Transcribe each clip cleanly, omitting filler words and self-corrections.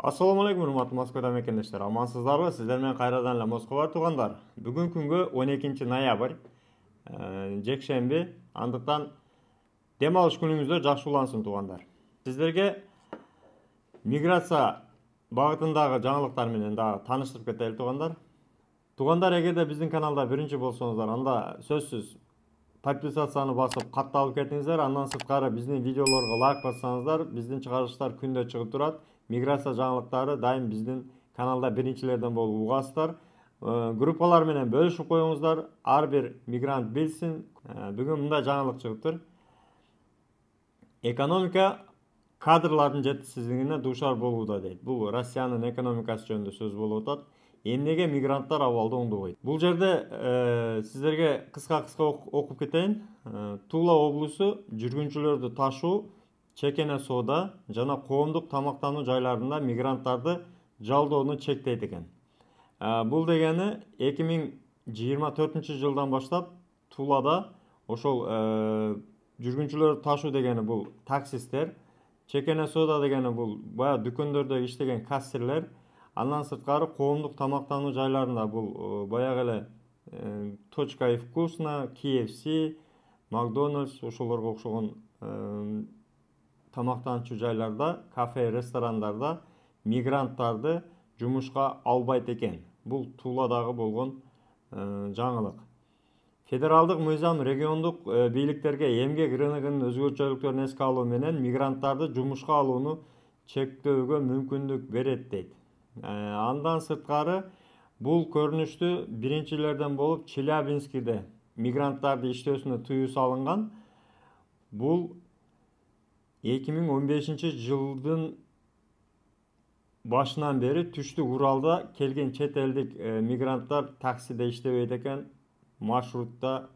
Assalamu alaikum урматтуу Москвада мекендештер. Амансыздарбы? Сиздер менен кайрадан эле Москва бар туугандар. Бүгүнкү күнгө 12 ноябрь, жекшемби. Андыктан дем алыш күнүңүздөр жакшы улансын туугандар. Сиздерге миграция багытындагы жаңылыктар менен дагы тааныштырып кетели туугандар. Туугандар, эгерде биздин каналда биринчи болсоңуздар, анда сөзсүз подписацияны басып катталып кетиңиздер. Андан сырткары биздин видеолорго лайк бассаңыздар, биздин чыгарыштар күндө чыгып турат. Миграция жаңылыктары дайым биздин каналда биринчилерден болуп угасыздар. Группалар менен бөлүшүп коюңуздар, ар бир мигрант билсин. Бүгүн мындай жаңылык чыгыптыр. Экономика кадрлардын жетишсиздигине дуушар болууда дейт. Бул Россиянын экономикасы жөнүндө сөз болуп атат. Эмнеге мигранттар абалды оңдобойт? Бул жерде сиздерге кыска окуп кетейин. Тула облусу жүргүнчүлөрдү ташуу, чекене соода жана коомдук тамактануу жайларында мигранттарды жалдоону чектейт экен. Бул дегени 2024 жылдан баштап Тулада ошол жүргүнчүлөрдү ташуу дегени бул таксисттер, чекене соода дегени бул баягы дүкөндөрдө иштеген кассирлер, андан сырткары коомдук тамактануу жайларында бул баягы эле Точка и Вкусно, KFC, Макдональдс ошолорго окшогон тамактанчу жайларда, кафе, ресторандарда мигранттарды жумушка албайт экен. Бул Туладагы болгон жаңылык. Федералдык мыйзам региондук бийликтерге эмгек рыногунун өзгөчөлүктөрүн эске алуу менен мигранттарды жумушка алууну чектөөгө мүмкүндүк берет дейт. Андан сырткары бул көрүнүштү биринчилерден болуп Челябинскиде мигранттарды иштөөсүнө тыюу салынган. Бул 2015 жылдын башынан бери Түштүк Уралда келген чет элдик мигранттар таксиде иштебейт экен, маршрутта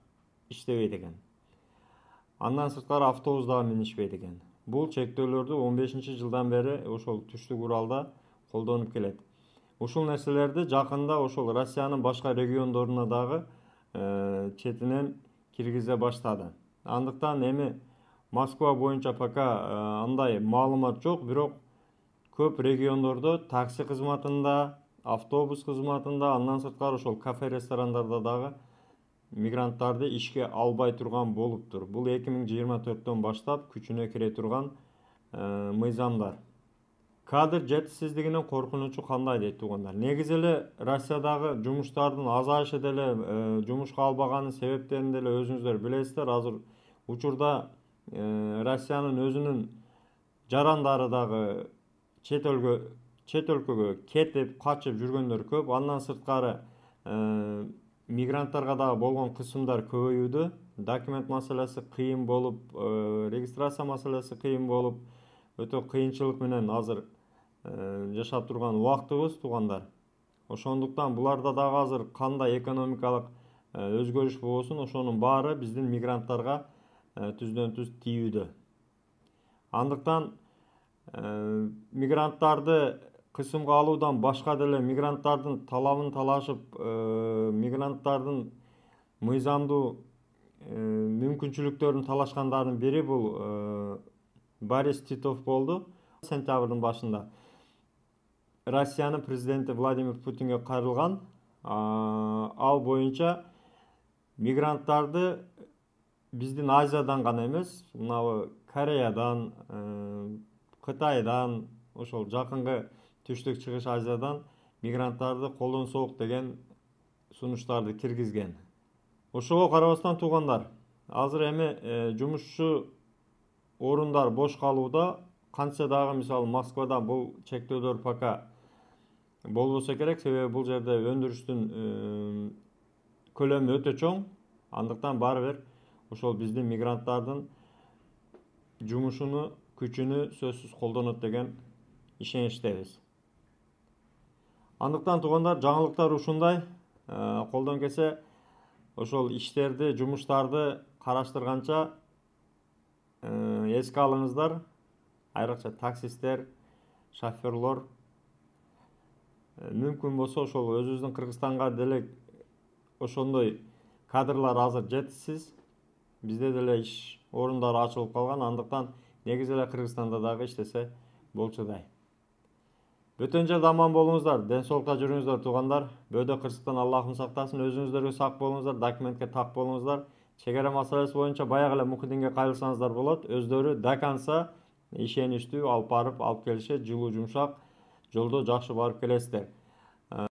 иштебейт экен. Андан сырткары автобустагы минишпейт экен. Бул чектөөлөрдү 15 жылдан бери ошол Түштүк Уралда колдонуп келет. Ушул нерселерди жакында ошол Россиянын башка региондоруна дагы четинен киргизе баштады. Андыктан эми Москва боюнча пока андай маалымат жок, бирок көп региондордо такси кызматында, автобус кызматында, андан сырткары ошол кафе, ресторандарда дагы мигранттарды ишке албай турган болуптур. Бул 2024 баштап күчүнө кире турган мыйзамдар. Кадр жетишсиздигинин коркунучу кандай дейт туугандар? Негизи эле Россиядагы жумуштардын азайышы деле, жумушка албаганын себептерин деле өзүңүздөр билесиздер. Азыр учурда Россиянын өзүнүн жарандары дагы чет өлкөгө кетип, качып жүргөндөр көп. Андан сырткары мигранттарга дагы болгон кысымдар көбөйүүдө. Документ маселеси кыйын болуп, регистрация маселеси кыйын болуп, өтө кыйынчылык менен азыр жашап турган убактыбыз туугандар. Ошондуктан буларда дагы азыр кандай экономикалык өзгөрүш болбосун, ошонун баары биздин мигранттарга түздөн түз тийүүдө. Андыктан мигранттарды кысымга алуудан башка деле мигранттардын талабын талашып, мигранттардын мыйзамдуу мүмкүнчүлүктөрүн талашкандардын бири бул Борис Титов болду. Сентябрдын башында Россиянын президенти Владимир Путинге кайрылган. Ал боюнча мигранттарды биздин Азиядан гана эмес, мына Кореядан, Кытайдан, ошол жакынкы Түштүк Чыгыш Азиядан мигранттарды колдонсок деген сунуштарды киргизген. Ошого карабастан туугандар, азыр эми жумушчу орундар бош калууда. Кантсе дагы мисалы Москвада бул чектөөдөр пока болбосо керек, себеби бул жерде өндүрүштүн көлөмү өтө чоң. Андыктан баары бир ошол биздин мигранттардын жумушуну, күчүнү сөзсүз колдонот деген ишеничтебиз. Андыктан туугандар, жаңылыктар ушундай. Колдон келсе ошол иштерди, жумуштарды караштырганча эске алыңыздар. Айрыкча таксисттер, шофёрлор мүмкүн болсо ошол өзүбүздүн Кыргызстанга деле ошондой кадрлар азыр жетишсиз. Бизде деле иш орундары ачылып калган. Андыктан негизи эле Кыргызстанда дагы иштесе болчудай. Бүтін жерде аман болуңуздар, денсаулықта жүрүңүздөр туугандар. Бөөдө кырсыктан Аллахым сактасын, өзүңүздөргө сак болуңуздар, документке так болуңуздар. Чегара маселеси боюнча баягы эле Мухиддинге кайрылсаңыздар болот. Өздөрү до конца ишеничтүү алып келишет, жылуу жумшак жолдо жакшы барып келесиздер.